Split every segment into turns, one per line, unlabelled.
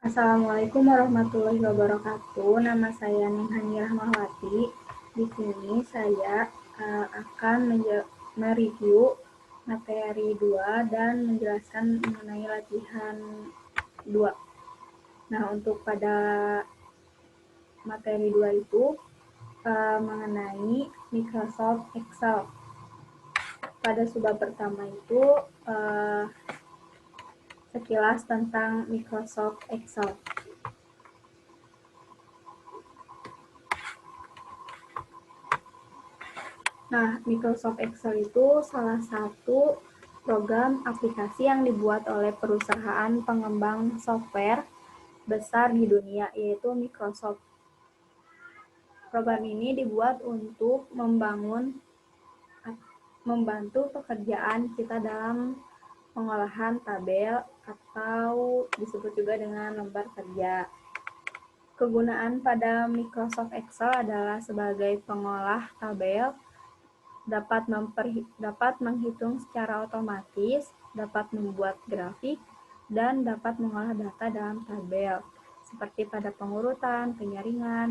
Assalamualaikum warahmatullahi wabarakatuh. Nama saya Ninhani Rahmawati. Di sini saya akan mereview materi 2 dan menjelaskan mengenai latihan 2. Nah, untuk pada materi 2 itu mengenai Microsoft Excel. Pada subbab pertama itu sekilas tentang Microsoft Excel. Nah, Microsoft Excel itu salah satu program aplikasi yang dibuat oleh perusahaan pengembang software besar di dunia, yaitu Microsoft. Program ini dibuat untuk membantu pekerjaan kita dalam pengolahan tabel atau disebut juga dengan lembar kerja. Kegunaan pada Microsoft Excel adalah sebagai pengolah tabel, dapat menghitung secara otomatis, dapat membuat grafik, dan dapat mengolah data dalam tabel, seperti pada pengurutan, penyaringan.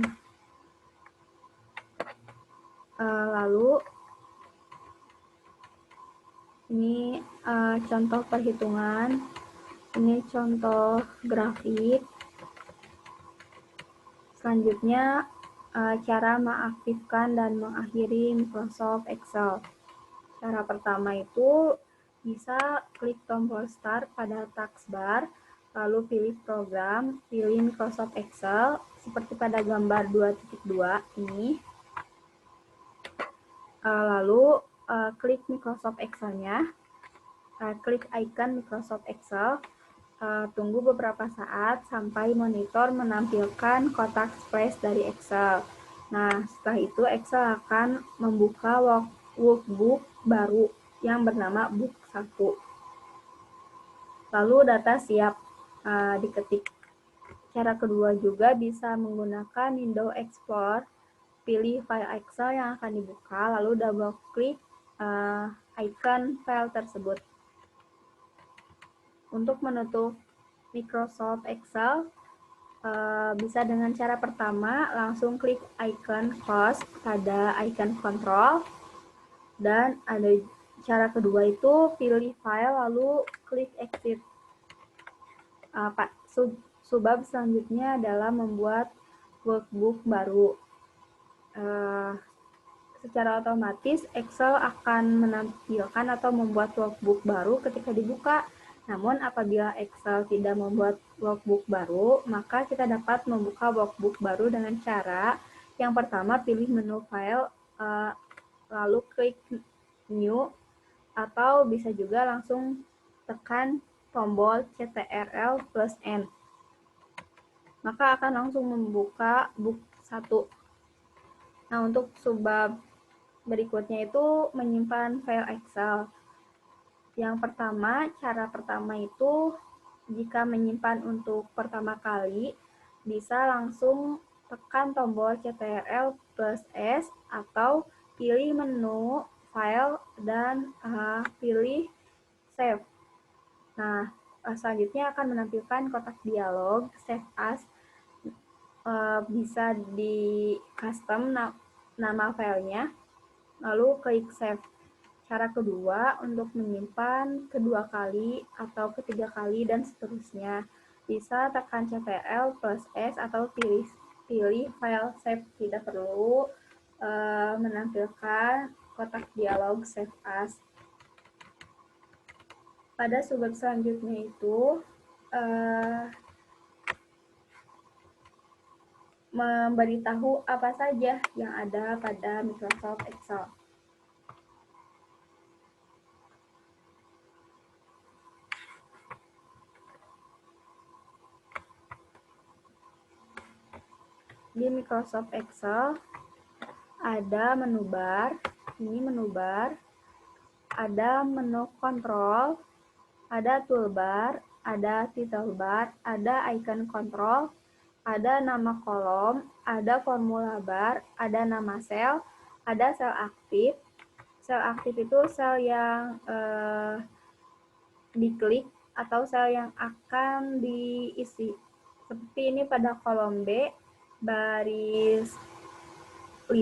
Lalu, ini contoh perhitungan, ini contoh grafik. Selanjutnya, cara mengaktifkan dan mengakhiri Microsoft Excel. Cara pertama itu bisa klik tombol Start pada taskbar, lalu pilih program, pilih Microsoft Excel, seperti pada gambar 2.2 ini. Lalu klik Microsoft Excel-nya, klik icon Microsoft Excel, tunggu beberapa saat sampai monitor menampilkan kotak splash dari Excel. Nah, setelah itu Excel akan membuka workbook baru yang bernama book 1. Lalu data siap diketik. Cara kedua juga bisa menggunakan Windows Explorer, pilih file Excel yang akan dibuka, lalu double klik icon file tersebut. Untuk menutup Microsoft Excel, bisa dengan cara pertama, langsung klik icon close pada icon control, dan ada cara kedua itu pilih file lalu klik exit. Subbab selanjutnya adalah membuat workbook baru. Secara otomatis Excel akan menampilkan atau membuat workbook baru ketika dibuka. Namun apabila Excel tidak membuat workbook baru, maka kita dapat membuka workbook baru dengan cara yang pertama pilih menu file, lalu klik new, atau bisa juga langsung tekan tombol Ctrl+N. Maka akan langsung membuka book 1. Nah, untuk subbab berikutnya itu menyimpan file Excel. Yang pertama, cara pertama itu jika menyimpan untuk pertama kali, bisa langsung tekan tombol Ctrl+S atau pilih menu file dan pilih save. Nah, selanjutnya akan menampilkan kotak dialog save as. Bisa di custom nama filenya, lalu klik save. Cara kedua untuk menyimpan kedua kali atau ketiga kali dan seterusnya, bisa tekan Ctrl+S atau pilih file save. Tidak perlu menampilkan kotak dialog save as. Pada subbab selanjutnya itu memberitahu apa saja yang ada pada Microsoft Excel. Di Microsoft Excel ada menu bar, ini menu bar, ada menu kontrol, ada toolbar, ada title bar, ada icon kontrol, ada nama kolom, ada formula bar, ada nama sel, ada sel aktif. Sel aktif itu sel yang diklik atau sel yang akan diisi. Seperti ini pada kolom B, baris 5,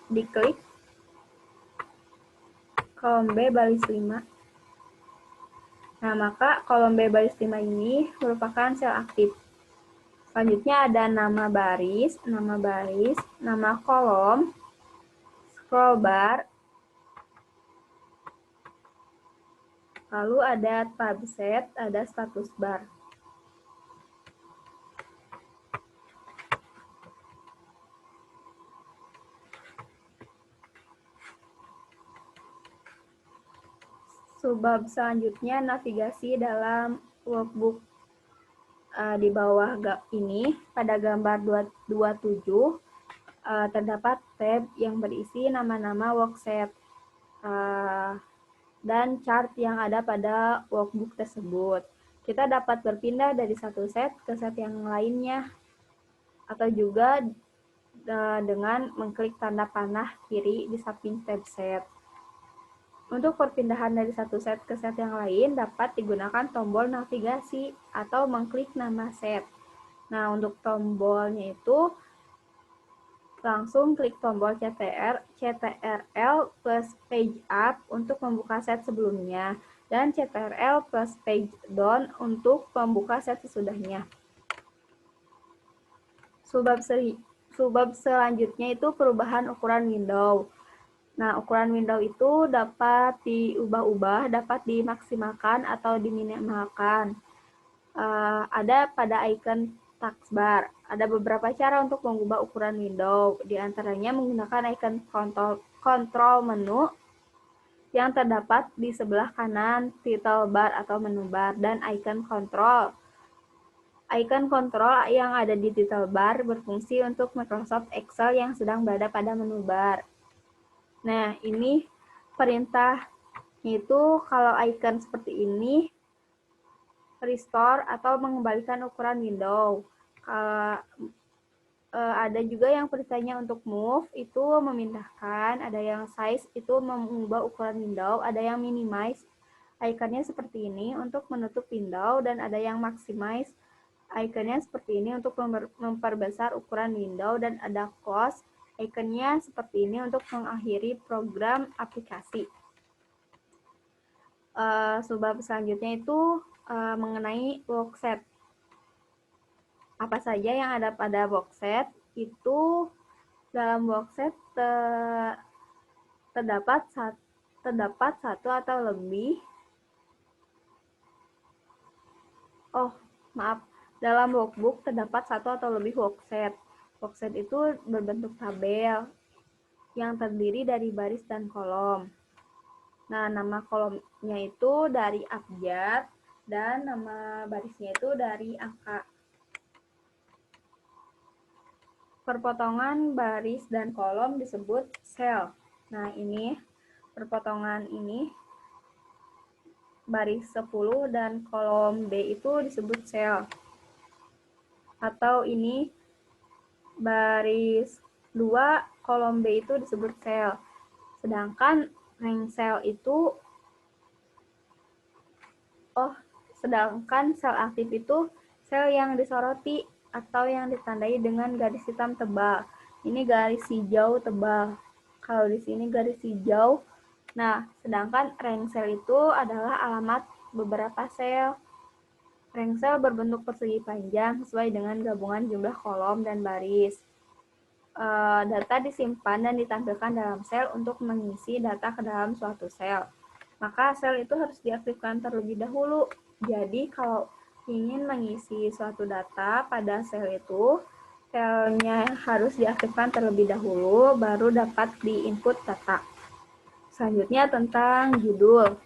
diklik kolom B baris 5. Nah, maka kolom B baris 5 ini merupakan sel aktif. Selanjutnya ada nama baris, nama kolom, scroll bar, lalu ada tab set, ada status bar. Subbab selanjutnya navigasi dalam workbook. Di bawah ini pada gambar 27 terdapat tab yang berisi nama-nama workset dan chart yang ada pada workbook tersebut. Kita dapat berpindah dari satu set ke set yang lainnya, atau juga dengan mengklik tanda panah kiri di samping tab set. Untuk perpindahan dari satu set ke set yang lain dapat digunakan tombol navigasi atau mengklik nama set. Nah, untuk tombolnya itu langsung klik tombol CTRL plus page up untuk membuka set sebelumnya dan CTRL plus page down untuk membuka set sesudahnya. Subbab selanjutnya itu perubahan ukuran window. Nah, ukuran window itu dapat diubah-ubah, dapat dimaksimalkan atau diminimalkan. Ada pada icon taskbar. Ada beberapa cara untuk mengubah ukuran window. Di antaranya menggunakan icon control menu yang terdapat di sebelah kanan title bar atau menu bar dan icon control. Icon control yang ada di title bar berfungsi untuk Microsoft Excel yang sedang berada pada menu bar. Nah, ini perintah itu kalau icon seperti ini, restore atau mengembalikan ukuran window. Ada juga yang perintahnya untuk move, itu memindahkan. Ada yang size, itu mengubah ukuran window. Ada yang minimize, iconnya seperti ini untuk menutup window. Dan ada yang maximize, iconnya seperti ini untuk memperbesar ukuran window. Dan ada close, iconnya seperti ini untuk mengakhiri program aplikasi. Subbab selanjutnya itu mengenai workset. Apa saja yang ada pada workset? Itu dalam workset terdapat satu atau lebih. Dalam workbook terdapat satu atau lebih workset. Workset itu berbentuk tabel yang terdiri dari baris dan kolom. Nah, nama kolomnya itu dari abjad dan nama barisnya itu dari angka. Perpotongan baris dan kolom disebut sel. Nah, ini perpotongan ini baris 10 dan kolom B itu disebut sel. Atau ini baris 2, kolom B itu disebut sel. Sedangkan rank sel itu sedangkan sel aktif itu sel yang disoroti atau yang ditandai dengan garis hitam tebal. Ini garis hijau tebal. Kalau di sini garis hijau. Nah, sedangkan rank sel itu adalah alamat beberapa sel. Rank sel berbentuk persegi panjang sesuai dengan gabungan jumlah kolom dan baris. Data disimpan dan ditampilkan dalam sel untuk mengisi data ke dalam suatu sel. Maka sel itu harus diaktifkan terlebih dahulu. Jadi kalau ingin mengisi suatu data pada sel itu, selnya harus diaktifkan terlebih dahulu, baru dapat di-input data. Selanjutnya tentang judul.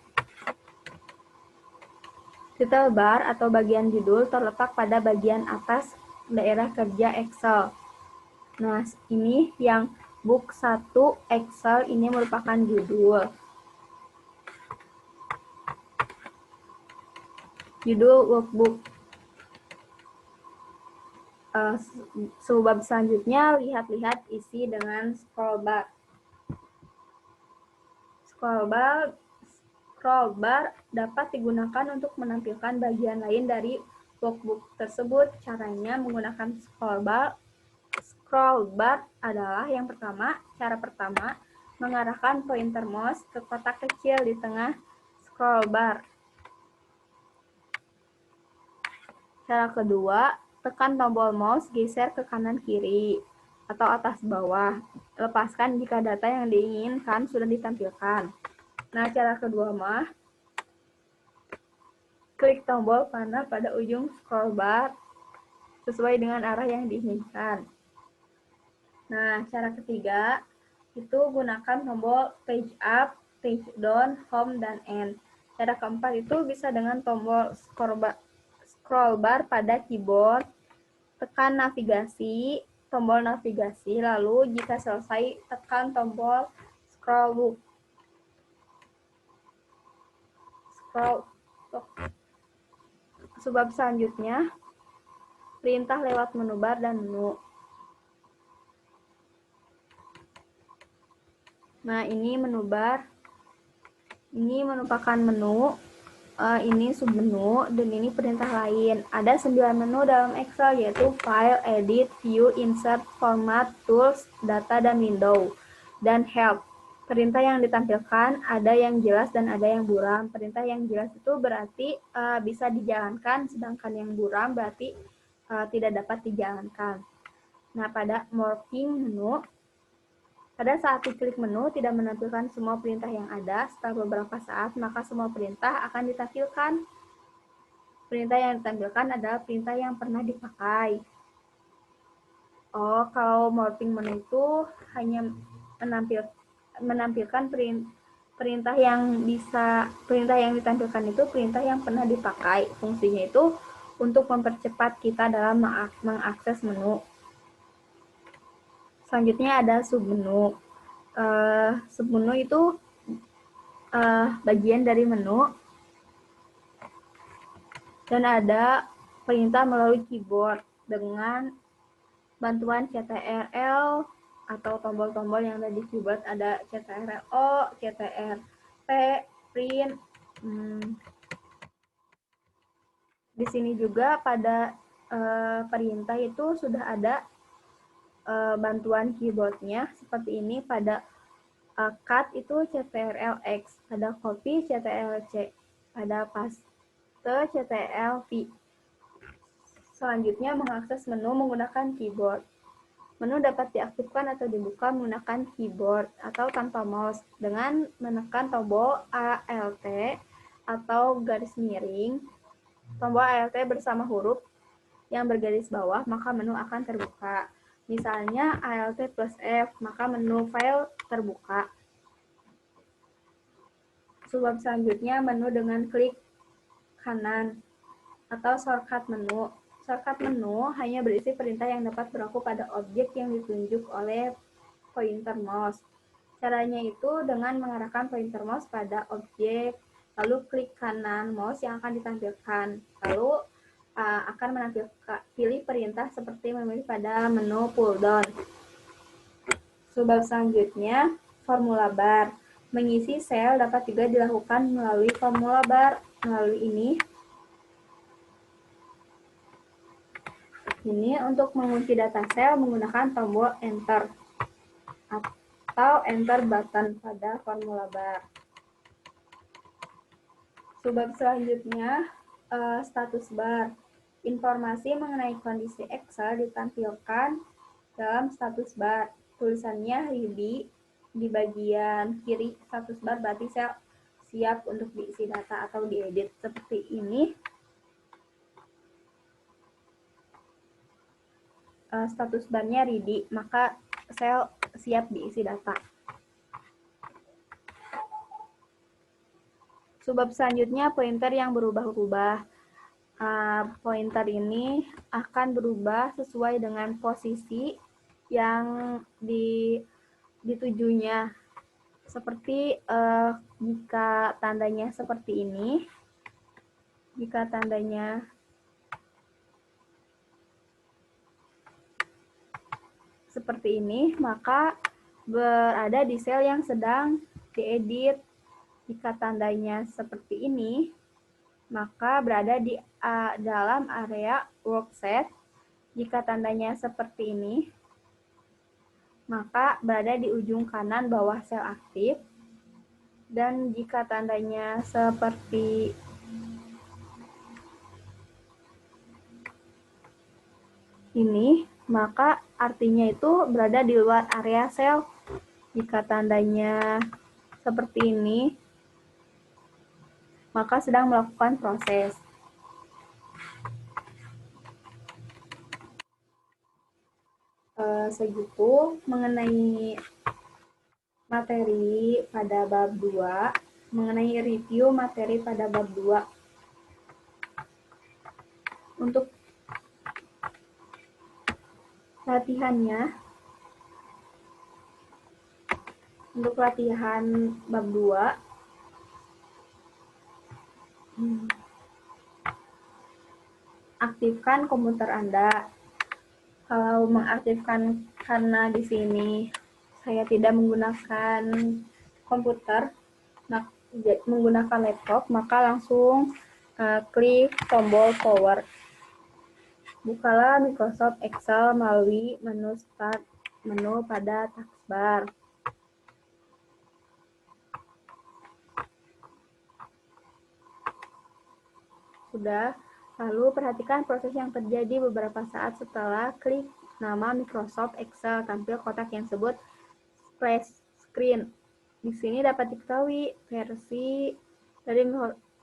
Title bar atau bagian judul terletak pada bagian atas daerah kerja Excel. Nah, ini yang book 1 Excel ini merupakan judul. Judul workbook. Subbab selanjutnya lihat-lihat isi dengan scroll bar. Scroll bar dapat digunakan untuk menampilkan bagian lain dari workbook tersebut. Caranya menggunakan scroll bar adalah yang pertama, cara pertama, mengarahkan pointer mouse ke kotak kecil di tengah scroll bar. Cara kedua, tekan tombol mouse geser ke kanan kiri atau atas bawah. Lepaskan jika data yang diinginkan sudah ditampilkan. Nah, cara kedua mah, klik tombol panah pada ujung scroll bar sesuai dengan arah yang diinginkan. Nah, cara ketiga, itu gunakan tombol page up, page down, home, dan end. Cara keempat itu bisa dengan tombol scroll bar pada keyboard, tekan navigasi, tombol navigasi, lalu jika selesai tekan tombol scroll. Sebab selanjutnya, perintah lewat menu bar dan menu. Nah, ini menu bar. Ini merupakan menu. Ini submenu, dan ini perintah lain. Ada 9 menu dalam Excel, yaitu File, Edit, View, Insert, Format, Tools, Data, dan Window, dan Help. Perintah yang ditampilkan ada yang jelas dan ada yang buram. Perintah yang jelas itu berarti bisa dijalankan, sedangkan yang buram berarti tidak dapat dijalankan. Nah, pada Morphing menu, pada saat diklik menu, tidak menampilkan semua perintah yang ada. Setelah beberapa saat, maka semua perintah akan ditampilkan. Perintah yang ditampilkan adalah perintah yang pernah dipakai. Oh, kalau morphing menu itu hanya menampilkan perintah yang ditampilkan itu perintah yang pernah dipakai. Fungsinya itu untuk mempercepat kita dalam mengakses menu. Selanjutnya ada submenu. Submenu itu bagian dari menu, dan ada perintah melalui keyboard dengan bantuan CTRL atau tombol-tombol yang ada di keyboard. Ada CTRL-O, CTRL-P, print. Di sini juga pada perintah itu sudah ada bantuan keyboardnya seperti ini. Pada cut itu CTRL-X, pada copy CTRL-C, pada paste CTRL-V. Selanjutnya mengakses menu menggunakan keyboard. Menu dapat diaktifkan atau dibuka menggunakan keyboard atau tanpa mouse dengan menekan tombol ALT atau garis miring. Tombol ALT bersama huruf yang bergaris bawah, maka menu akan terbuka. Misalnya ALT plus F, maka menu file terbuka. Sebab selanjutnya menu dengan klik kanan atau shortcut menu. Shortcut menu hanya berisi perintah yang dapat berlaku pada objek yang ditunjuk oleh pointer mouse. Caranya itu dengan mengarahkan pointer mouse pada objek, lalu klik kanan mouse yang akan ditampilkan. Lalu akan menampilkan pilih perintah seperti memilih pada menu pull down. Sebab selanjutnya formula bar. Mengisi sel dapat juga dilakukan melalui formula bar. Melalui ini untuk mengunci data sel menggunakan tombol enter atau enter button pada formula bar. Sebab selanjutnya status bar. Informasi mengenai kondisi Excel ditampilkan dalam status bar. Tulisannya ready di bagian kiri status bar berarti sel siap untuk diisi data atau diedit. Seperti ini. Status barnya ready, maka sel siap diisi data. Sebab selanjutnya pointer yang berubah-ubah. Pointer ini akan berubah sesuai dengan posisi yang ditujunya. Seperti jika tandanya seperti ini, jika tandanya seperti ini, maka berada di sel yang sedang diedit. Jika tandanya seperti ini, maka berada di dalam area workset. Jika tandanya seperti ini, maka berada di ujung kanan bawah sel aktif. Dan jika tandanya seperti ini, maka artinya itu berada di luar area sel. Jika tandanya seperti ini, maka sedang melakukan proses. Segitu mengenai materi pada bab 2, mengenai review materi pada bab 2. Untuk latihannya, untuk latihan bab 2, aktifkan komputer Anda. Kalau mengaktifkan, karena di sini saya tidak menggunakan komputer, menggunakan laptop, maka langsung klik tombol power. Bukalah Microsoft Excel melalui menu Start menu pada taskbar. Sudah. Lalu perhatikan proses yang terjadi beberapa saat setelah klik nama Microsoft Excel, tampil kotak yang disebut splash screen. Di sini dapat diketahui versi dari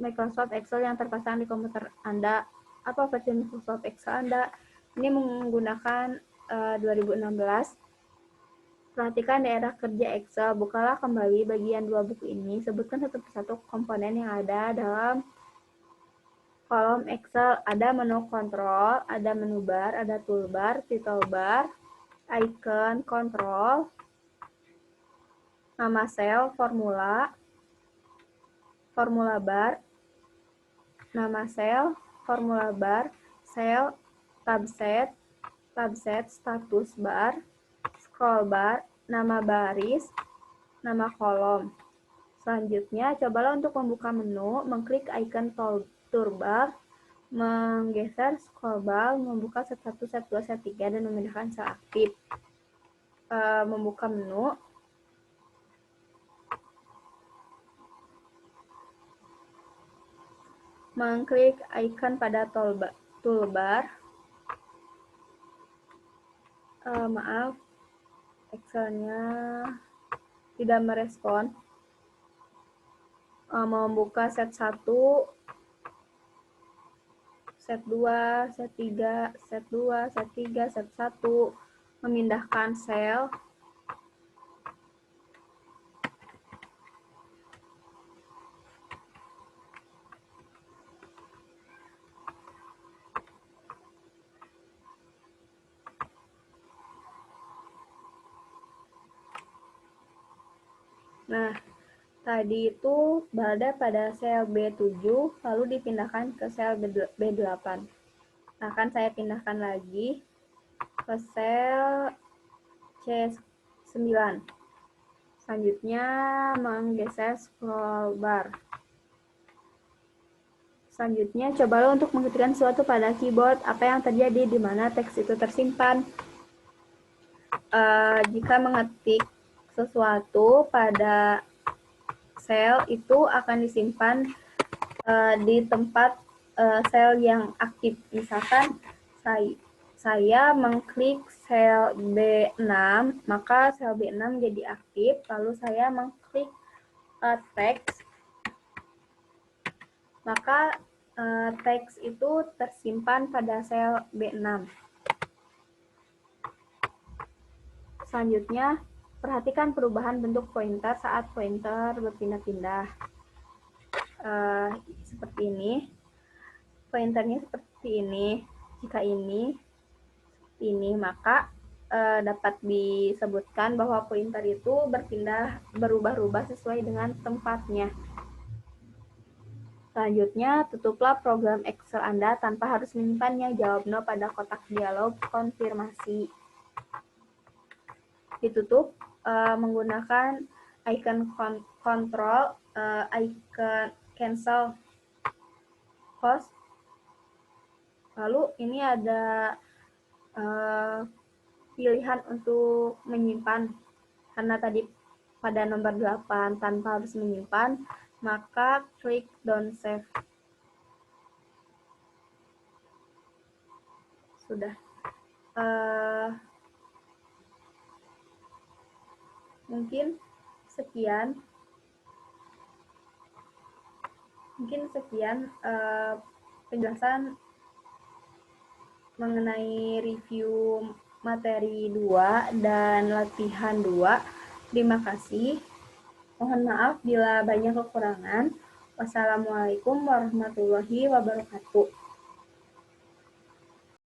Microsoft Excel yang terpasang di komputer Anda. Apa versi Microsoft Excel Anda? Ini menggunakan 2016. Perhatikan daerah kerja Excel. Bukalah kembali bagian 2 buku ini. Sebutkan satu persatu komponen yang ada dalam kolom Excel. Ada menu kontrol, ada menu bar, ada toolbar, title bar, icon kontrol, nama sel, formula bar, nama sel, formula bar, sel, tabset, status bar, scroll bar, nama baris, nama kolom. Selanjutnya, cobalah untuk membuka menu, mengklik icon toolbar, menggeser scroll bar, membuka set 1, set 2, set 3, dan memindahkan sel aktif. Membuka menu, mengklik icon pada toolbar. Maaf, Excel-nya tidak merespon. Membuka set 1, set 2, set 3, set 2, set 3, set 1, memindahkan sel, nah, tadi itu berada pada sel B7, lalu dipindahkan ke sel B8. Nah, akan saya pindahkan lagi ke sel C9. Selanjutnya, menggeser scroll bar. Selanjutnya, cobalah untuk mengetikkan sesuatu pada keyboard. Apa yang terjadi, di mana teks itu tersimpan. Jika mengetik sesuatu pada sel, itu akan disimpan di tempat sel yang aktif. Misalkan saya mengklik sel B6, maka sel B6 jadi aktif. Lalu saya mengklik teks, maka teks itu tersimpan pada sel B6. Selanjutnya, perhatikan perubahan bentuk pointer saat pointer berpindah-pindah. Seperti ini. Pointernya seperti ini. Jika ini, maka dapat disebutkan bahwa pointer itu berubah-ubah sesuai dengan tempatnya. Selanjutnya, tutuplah program Excel Anda tanpa harus menyimpannya. Jawab no pada kotak dialog konfirmasi. Ditutup menggunakan icon control, icon cancel host, Lalu ini ada pilihan untuk menyimpan. Karena tadi pada nomor 8 tanpa harus menyimpan, maka klik don't save. Sudah. Mungkin sekian penjelasan mengenai review materi 2 dan latihan 2. Terima kasih. Mohon maaf bila banyak kekurangan. Wassalamualaikum warahmatullahi wabarakatuh.